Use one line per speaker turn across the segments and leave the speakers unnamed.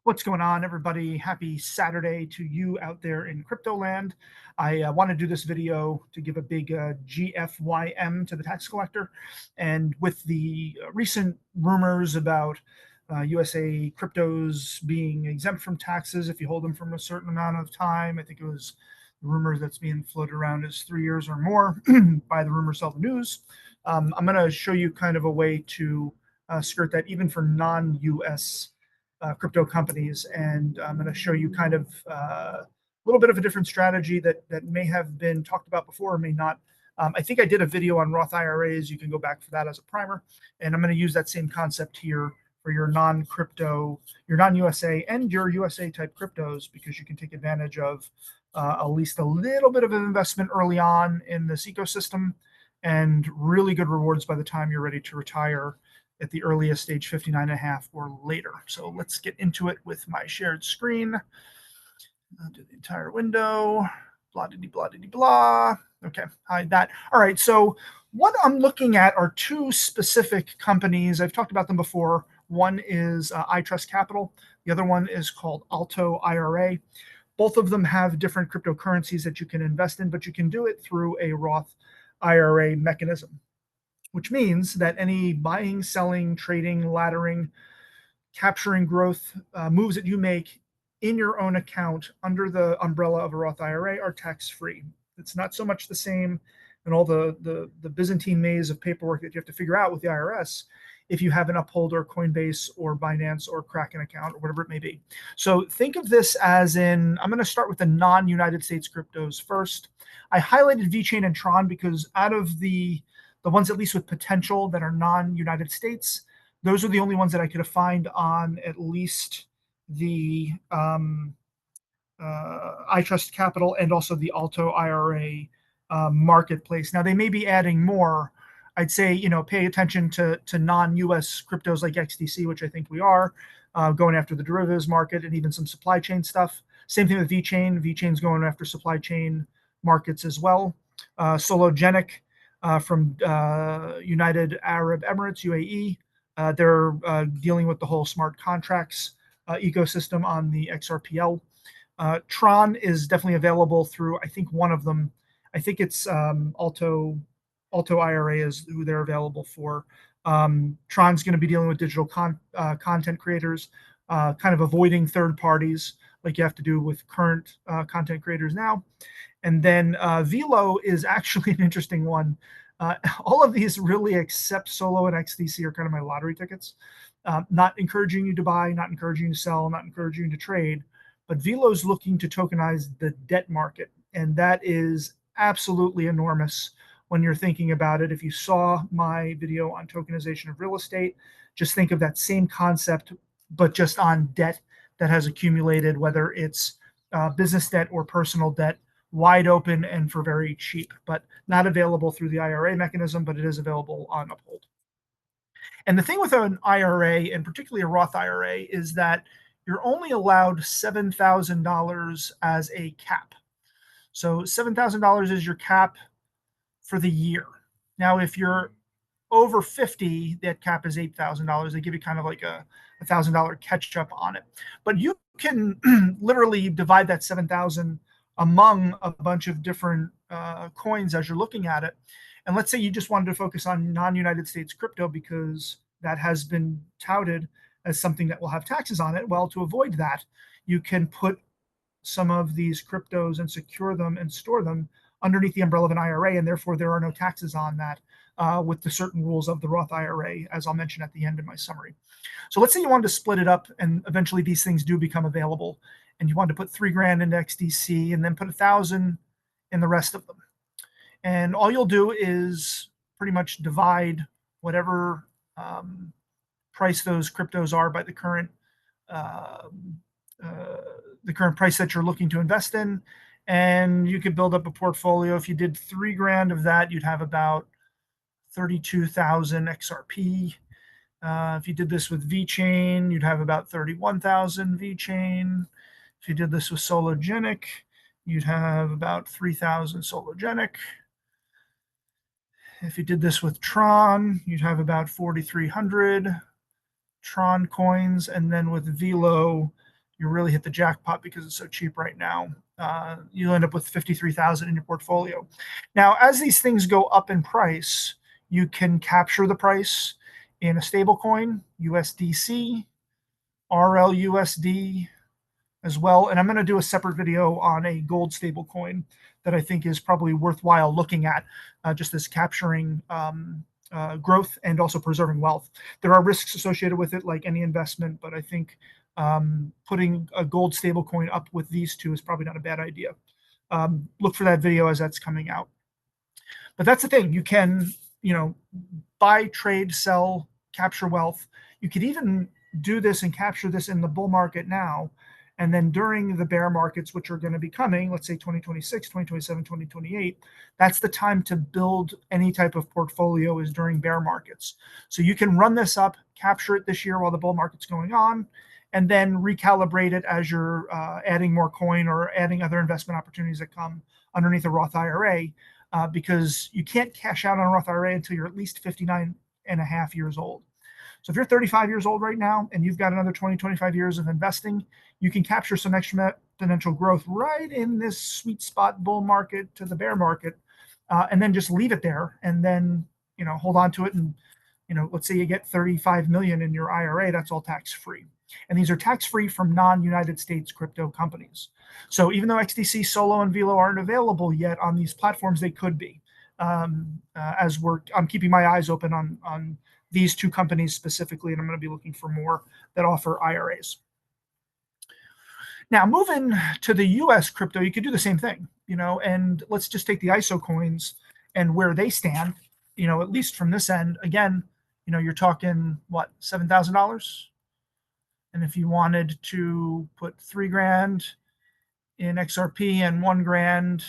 What's going on, everybody? Happy Saturday to you out there in crypto land. I want to do this video to give a big GFYM to the tax collector. And with the recent rumors about USA cryptos being exempt from taxes if you hold them from a certain amount of time, I think it was the rumors that's being floated around is 3 years or more by the Rumor Sell the News. I'm going to show you kind of a way to skirt that even for non-US crypto companies, and I'm going to show you kind of a little bit of a different strategy that may have been talked about before or may not. I think I did a video on Roth IRAs. You can go back for that as a primer, and I'm going to use that same concept here for your non-crypto, your non-USA and your USA type cryptos, because you can take advantage of at least a little bit of an investment early on in this ecosystem and really good rewards by the time you're ready to retire at the earliest stage, 59.5 or later. So let's get into it with my shared screen. I'll do the entire window, blah, blah, blah, blah. Okay, hide that. All right, so what I'm looking at are two specific companies. I've talked about them before. One is iTrust Capital. The other one is called Alto IRA. Both of them have different cryptocurrencies that you can invest in, but you can do it through a Roth IRA mechanism, which means that any buying, selling, trading, laddering, capturing growth moves that you make in your own account under the umbrella of a Roth IRA are tax-free. It's not so much the same and all the Byzantine maze of paperwork that you have to figure out with the IRS if you have an Uphold or Coinbase or Binance or Kraken account or whatever it may be. So think of this as in, I'm going to start with the non-United States cryptos first. I highlighted VeChain and Tron because out of the ones at least with potential that are non-United States, those are the only ones that I could find on at least the iTrust Capital and also the Alto IRA marketplace. Now they may be adding more. I'd say, pay attention to non-US cryptos like XDC, which I think we are, going after the derivatives market and even some supply chain stuff. Same thing with VeChain. VeChain's going after supply chain markets as well. Sologenic from United Arab Emirates, UAE. They're dealing with the whole smart contracts ecosystem on the XRPL. Tron is definitely available through, I think, one of them. I think it's Alto IRA is who they're available for. Tron's going to be dealing with digital content creators, kind of avoiding third parties like you have to do with current content creators now. And then Velo is actually an interesting one. All of these really, except Solo and XDC, are kind of my lottery tickets. Not encouraging you to buy, not encouraging you to sell, not encouraging you to trade. But Velo's looking to tokenize the debt market, and that is absolutely enormous when you're thinking about it. If you saw my video on tokenization of real estate, just think of that same concept, but just on debt that has accumulated, whether it's business debt or personal debt, wide open and for very cheap, but not available through the IRA mechanism, but it is available on Uphold. And the thing with an IRA, and particularly a Roth IRA, is that you're only allowed $7,000 as a cap. So $7,000 is your cap for the year. Now, if you're over 50, that cap is $8,000. They give you kind of like a $1,000 catch up on it. But you can literally divide that 7,000 among a bunch of different coins as you're looking at it. And let's say you just wanted to focus on non-United States crypto because that has been touted as something that will have taxes on it. Well, to avoid that, you can put some of these cryptos and secure them and store them underneath the umbrella of an IRA, and therefore there are no taxes on that with the certain rules of the Roth IRA, as I'll mention at the end of my summary. So let's say you wanted to split it up and eventually these things do become available, and you wanted to put $3,000 into XDC and then put 1,000 in the rest of them. And all you'll do is pretty much divide whatever price those cryptos are by the current price that you're looking to invest in, and you could build up a portfolio. If you did $3,000 of that, you'd have about 32,000 XRP. If you did this with VeChain, you'd have about 31,000 VeChain. If you did this with Sologenic, you'd have about 3,000 Sologenic. If you did this with Tron, you'd have about 4,300 Tron coins. And then with Velo, you really hit the jackpot because it's so cheap right now. You'll end up with 53,000 in your portfolio. Now, as these things go up in price, you can capture the price in a stable coin, USDC, RLUSD as well. And I'm going to do a separate video on a gold stable coin that I think is probably worthwhile looking at, just as capturing growth and also preserving wealth. There are risks associated with it, like any investment, but I think putting a gold stable coin up with these two is probably not a bad idea. Look for that video as that's coming out. But that's the thing. You can, buy, trade, sell, capture wealth. You could even do this and capture this in the bull market now. And then during the bear markets, which are going to be coming, let's say 2026, 2027, 2028, that's the time to build any type of portfolio, is during bear markets. So you can run this up, capture it this year while the bull market's going on, and then recalibrate it as you're adding more coin or adding other investment opportunities that come underneath a Roth IRA, because you can't cash out on a Roth IRA until you're at least 59 and a half years old. So if you're 35 years old right now and you've got another 20, 25 years of investing, you can capture some exponential growth right in this sweet spot bull market to the bear market, and then just leave it there, and then hold on to it. And let's say you get 35 million in your IRA, that's all tax free. And these are tax free from non-United States crypto companies. So even though XDC, Solo, and Velo aren't available yet on these platforms, they could be. I'm keeping my eyes open on these two companies specifically, and I'm going to be looking for more that offer IRAs. Now, moving to the US crypto, you could do the same thing, and let's just take the ISO coins and where they stand, at least from this end. Again, you're talking, what, $7,000? And if you wanted to put $3,000 in XRP and $1,000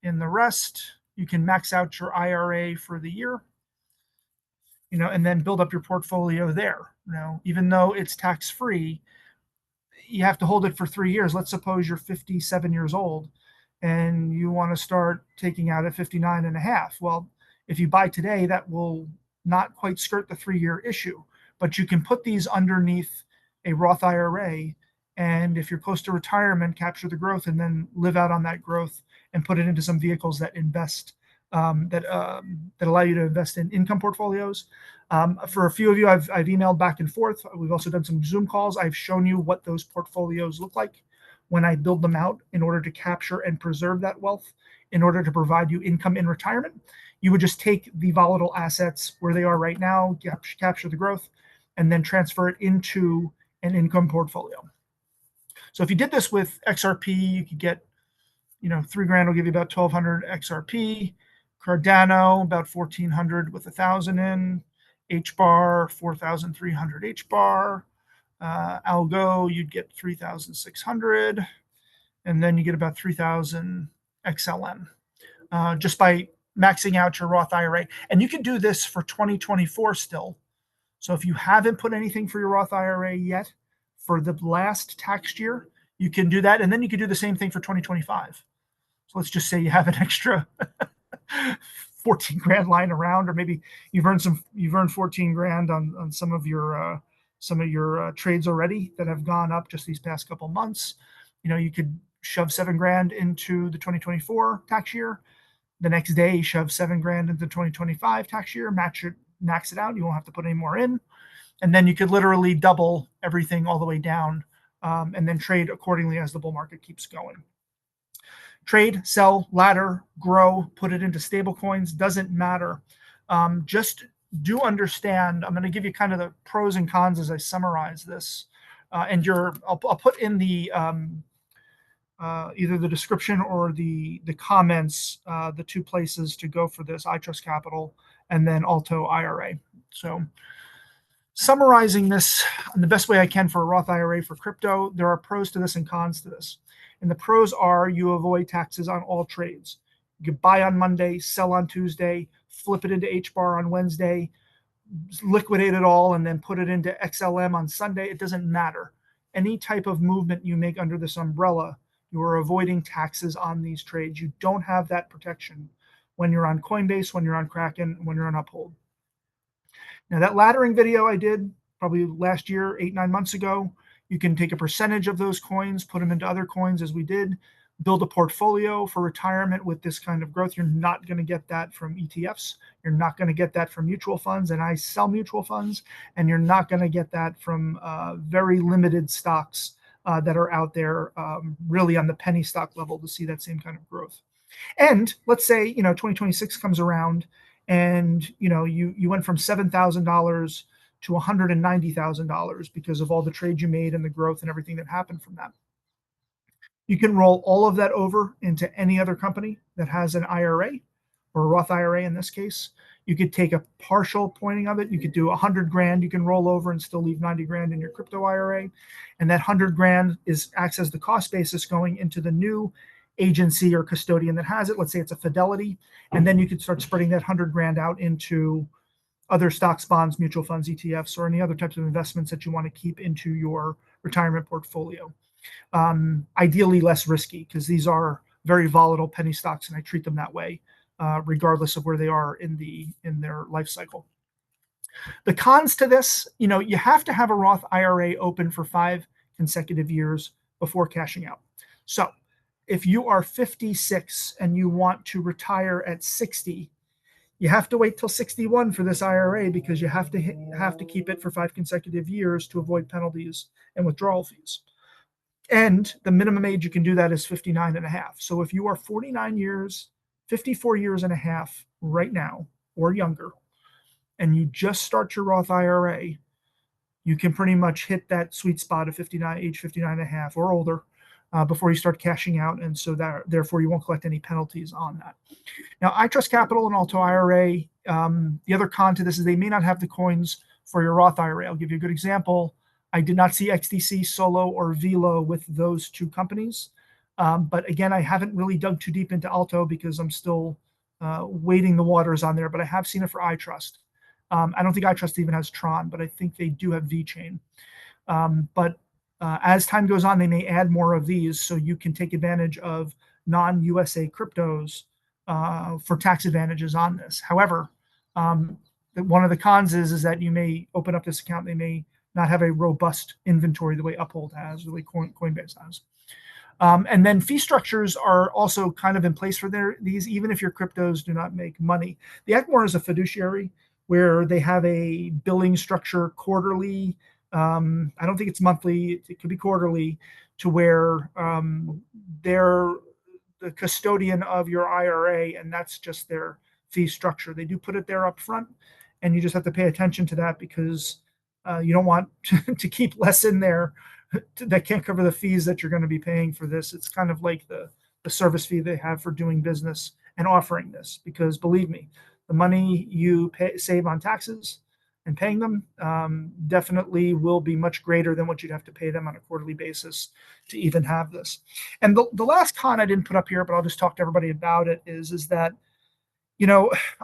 in the rest, you can max out your IRA for the year, and then build up your portfolio there. Even though it's tax free, you have to hold it for 3 years. Let's suppose you're 57 years old and you want to start taking out at 59 and a half. Well, if you buy today, that will not quite skirt the 3-year issue, but you can put these underneath a Roth IRA. And if you're close to retirement, capture the growth and then live out on that growth and put it into some vehicles that invest, that allow you to invest in income portfolios. For a few of you, I've emailed back and forth. We've also done some Zoom calls. I've shown you what those portfolios look like when I build them out in order to capture and preserve that wealth, in order to provide you income in retirement. You would just take the volatile assets where they are right now, capture the growth, and then transfer it into an income portfolio. So if you did this with XRP, you could get, $3,000 will give you about 1,200 XRP. Cardano, about 1,400 with 1,000 in. HBAR, 4,300 HBAR. Algo, you'd get 3,600. And then you get about 3,000 XLM, just by maxing out your Roth IRA. And you can do this for 2024 still. So if you haven't put anything for your Roth IRA yet for the last tax year, you can do that. And then you can do the same thing for 2025. So let's just say you have an extra 14 grand lying around, or maybe you've earned 14 grand on some of your trades already that have gone up just these past couple months. You could shove 7 grand into the 2024 tax year. The next day, shove 7 grand into the 2025 tax year, max it out. You won't have to put any more in. And then you could literally double everything all the way down, and then trade accordingly as the bull market keeps going. Trade, sell, ladder, grow, put it into stable coins, doesn't matter. Just do understand, I'm going to give you kind of the pros and cons as I summarize this. And I'll put in the either the description or the comments, the two places to go for this: iTrust Capital and then Alto IRA. So summarizing this in the best way I can for a Roth IRA for crypto, there are pros to this and cons to this. And the pros are you avoid taxes on all trades. You can buy on Monday, sell on Tuesday, flip it into HBAR on Wednesday, liquidate it all, and then put it into XLM on Sunday. It doesn't matter. Any type of movement you make under this umbrella, you are avoiding taxes on these trades. You don't have that protection when you're on Coinbase, when you're on Kraken, when you're on Uphold. Now, that laddering video I did probably last year, 8-9 months ago, You can take a percentage of those coins, put them into other coins as we did, build a portfolio for retirement with this kind of growth. You're not going to get that from ETFs. You're not going to get that from mutual funds, and I sell mutual funds, and you're not going to get that from very limited stocks that are out there really on the penny stock level to see that same kind of growth. And let's say 2026 comes around, and you went from $7,000 to $190,000 because of all the trades you made and the growth and everything that happened from that. You can roll all of that over into any other company that has an IRA or a Roth IRA in this case. You could take a partial pointing of it. You could do 100 grand. You can roll over and still leave 90 grand in your crypto IRA. And that 100 grand acts as the cost basis going into the new agency or custodian that has it. Let's say it's a Fidelity. And then you could start spreading that 100 grand out into other stocks, bonds, mutual funds, ETFs, or any other types of investments that you want to keep into your retirement portfolio. Ideally less risky, because these are very volatile penny stocks, and I treat them that way, regardless of where they are in their life cycle. The cons to this, you have to have a Roth IRA open for 5 consecutive years before cashing out. So if you are 56 and you want to retire at 60, you have to wait till 61 for this IRA, because you have to keep it for 5 consecutive years to avoid penalties and withdrawal fees. And the minimum age you can do that is 59 and a half. So if you are 49 years, 54 years and a half right now or younger, and you just start your Roth IRA, you can pretty much hit that sweet spot of age 59 and a half or older before you start cashing out. And so therefore you won't collect any penalties on that. Now, iTrust Capital and Alto IRA, the other con to this is they may not have the coins for your Roth IRA. I'll give you a good example. I did not see XDC, Solo, or Velo with those 2 companies. But again, I haven't really dug too deep into Alto because I'm still wading the waters on there, but I have seen it for iTrust. I don't think iTrust even has Tron, but I think they do have VeChain. But as time goes on, they may add more of these, so you can take advantage of non-USA cryptos for tax advantages on this. However, one of the cons is that you may open up this account, they may not have a robust inventory the way Uphold has, the way Coinbase has. And then fee structures are also kind of in place for these, even if your cryptos do not make money. The ECMOR is a fiduciary where they have a billing structure quarterly. I don't think it's monthly. It could be quarterly, to where they're the custodian of your IRA, and that's just their fee structure. They do put it there up front, and you just have to pay attention to that, because you don't want to keep less in there that can't cover the fees that you're going to be paying for this. It's kind of like the service fee they have for doing business and offering this, because believe me, the money you save on taxes and paying them definitely will be much greater than what you'd have to pay them on a quarterly basis to even have this. And the last con I didn't put up here, but I'll just talk to everybody about it, is that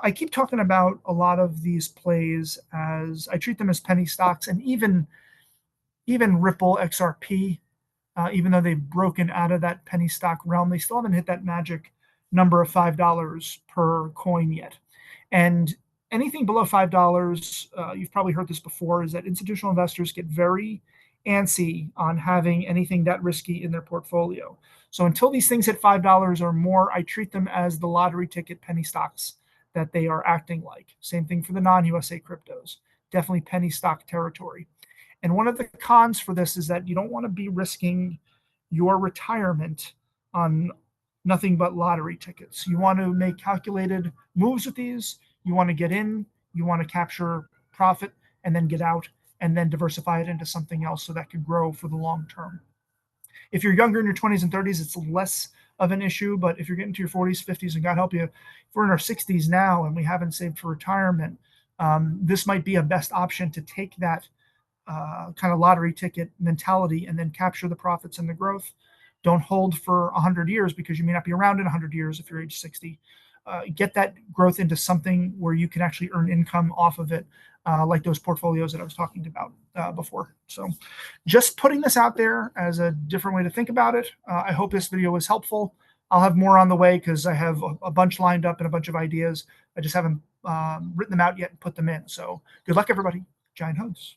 I keep talking about a lot of these plays as I treat them as penny stocks, and even Ripple, XRP, even though they've broken out of that penny stock realm, they still haven't hit that magic number of $5 per coin yet. And anything below $5, you've probably heard this before, is that institutional investors get very antsy on having anything that risky in their portfolio. So until these things hit $5 or more, I treat them as the lottery ticket penny stocks that they are acting like. Same thing for the non-USA cryptos, definitely penny stock territory. And one of the cons for this is that you don't want to be risking your retirement on nothing but lottery tickets. You want to make calculated moves with these. You want to get in, you want to capture profit, and then get out, and then diversify it into something else so that can grow for the long term. If you're younger in your 20s and 30s, it's less of an issue. But if you're getting to your 40s, 50s, and God help you, if we're in our 60s now and we haven't saved for retirement, this might be a best option to take that kind of lottery ticket mentality and then capture the profits and the growth. Don't hold for 100 years, because you may not be around in 100 years if you're age 60. Get that growth into something where you can actually earn income off of it, like those portfolios that I was talking about before. So just putting this out there as a different way to think about it. I hope this video was helpful. I'll have more on the way, because I have a bunch lined up and a bunch of ideas. I just haven't written them out yet and put them in. So good luck, everybody. Giant hugs.